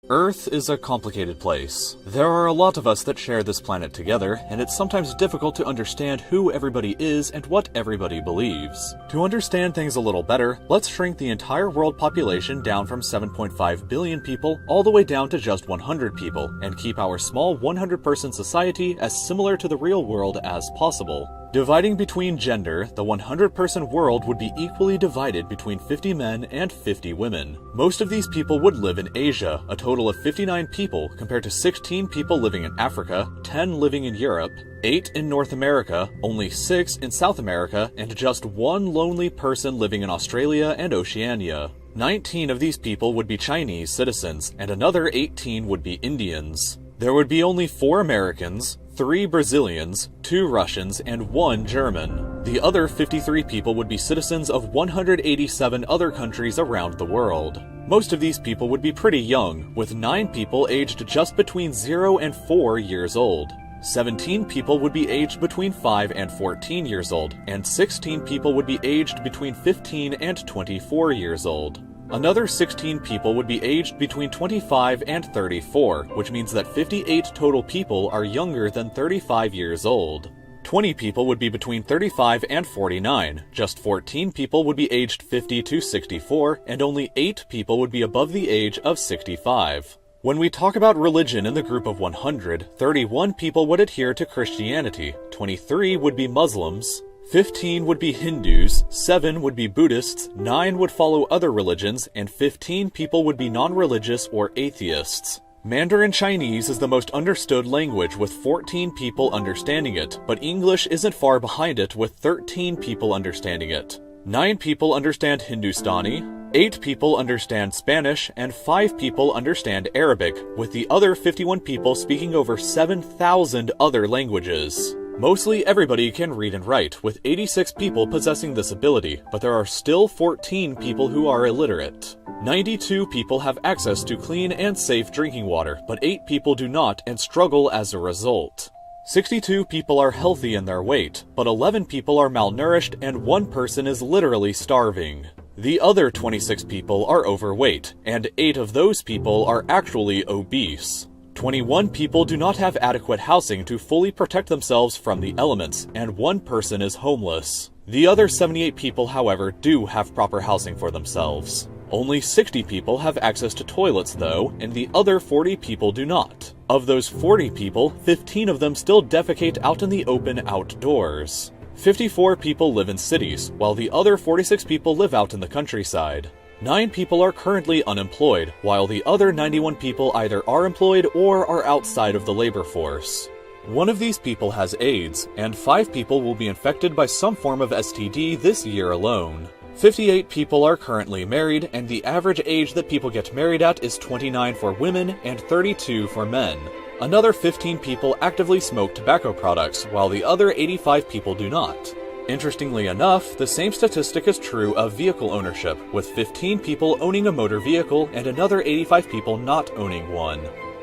Earth is a complicated place. There are a lot of us that share this planet together, and it's sometimes difficult to understand who everybody is and what everybody believes. To understand things a little better, let's shrink the entire world population down from 7.5 billion people all the way down to just 100 people, and keep our small 100-person society as similar to the real world as possible. Dividing between gender, the 100-person world would be equally divided between 50 men and 50 women. Most of these people would live in Asia, a total of 59 people compared to 16 people living in Africa, 10 living in Europe, 8 in North America, only 6 in South America, and just one lonely person living in Australia and Oceania. 19 of these people would be Chinese citizens, and another 18 would be Indians. There would be only 4 Americans, 3 Brazilians, 2 Russians, and 1 German. The other 53 people would be citizens of 187 other countries around the world. Most of these people would be pretty young, with 9 people aged just between 0 and 4 years old. 17 people would be aged between 5 and 14 years old, and 16 people would be aged between 15 and 24 years old. Another 16 people would be aged between 25 and 34, which means that 58 total people are younger than 35 years old. 20 people would be between 35 and 49, just 14 people would be aged 50 to 64, and only 8 people would be above the age of 65. When we talk about religion in the group of 100, 31 people would adhere to Christianity, 23 would be Muslims, 15 would be Hindus, 7 would be Buddhists, 9 would follow other religions, and 15 people would be non-religious or atheists. Mandarin Chinese is the most understood language with 14 people understanding it, but English isn't far behind it with 13 people understanding it. 9 people understand Hindustani, 8 people understand Spanish, and 5 people understand Arabic, with the other 51 people speaking over 7,000 other languages. Mostly everybody can read and write, with 86 people possessing this ability, but there are still 14 people who are illiterate. 92 people have access to clean and safe drinking water, but 8 people do not and struggle as a result. 62 people are healthy in their weight, but 11 people are malnourished and 1 person is literally starving. The other 26 people are overweight, and 8 of those people are actually obese. 21 people do not have adequate housing to fully protect themselves from the elements, and 1 person is homeless. The other 78 people, however, do have proper housing for themselves. Only 60 people have access to toilets, though, and the other 40 people do not. Of those 40 people, 15 of them still defecate out in the open outdoors. 54 people live in cities, while the other 46 people live out in the countryside. 9 people are currently unemployed, while the other 91 people either are employed or are outside of the labor force. 1 of these people has AIDS, and 5 people will be infected by some form of STD this year alone. 58 people are currently married, and the average age that people get married at is 29 for women and 32 for men. Another 15 people actively smoke tobacco products, while the other 85 people do not. Interestingly enough, the same statistic is true of vehicle ownership, with 15 people owning a motor vehicle and another 85 people not owning one.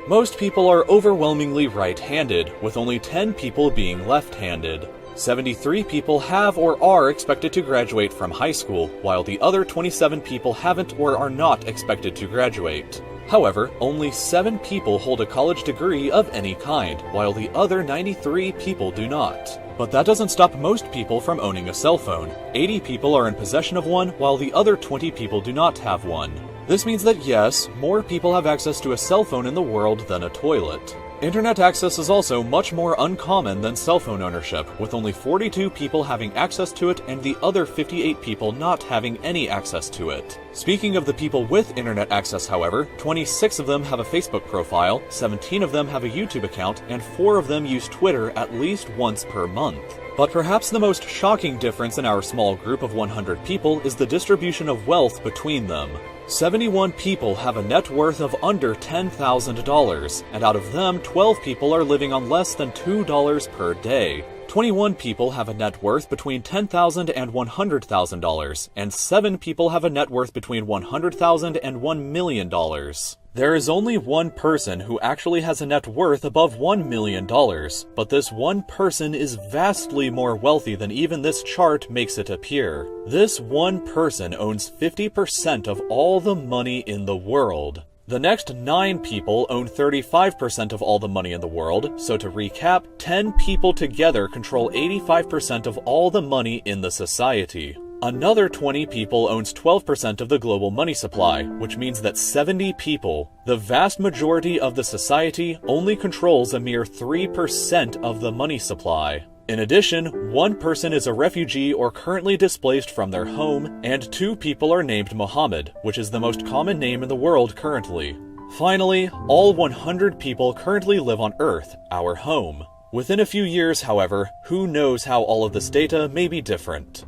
Most people are overwhelmingly right-handed, with only 10 people being left-handed. 73 people have or are expected to graduate from high school, while the other 27 people haven't or are not expected to graduate. However, only 7 people hold a college degree of any kind, while the other 93 people do not. But that doesn't stop most people from owning a cell phone. 80 people are in possession of one, while the other 20 people do not have one. This means that yes, more people have access to a cell phone in the world than a toilet. Internet access is also much more uncommon than cell phone ownership, with only 42 people having access to it and the other 58 people not having any access to it. Speaking of the people with internet access, however, 26 of them have a Facebook profile, 17 of them have a YouTube account, and 4 of them use Twitter at least once per month. But perhaps the most shocking difference in our small group of 100 people is the distribution of wealth between them. 71 people have a net worth of under $10,000, and out of them, 12 people are living on less than $2 per day. 21 people have a net worth between $10,000 and $100,000, and 7 people have a net worth between $100,000 and $1 million. There is only 1 person who actually has a net worth above $1 million, but this 1 person is vastly more wealthy than even this chart makes it appear. This 1 person owns 50% of all the money in the world. The next 9 people own 35% of all the money in the world, so to recap, 10 people together control 85% of all the money in the society. Another 20 people owns 12% of the global money supply, which means that 70 people, the vast majority of the society, only controls a mere 3% of the money supply. In addition, 1 person is a refugee or currently displaced from their home, and 2 people are named Muhammad, which is the most common name in the world currently. Finally, all 100 people currently live on Earth, our home. Within a few years, however, who knows how all of this data may be different.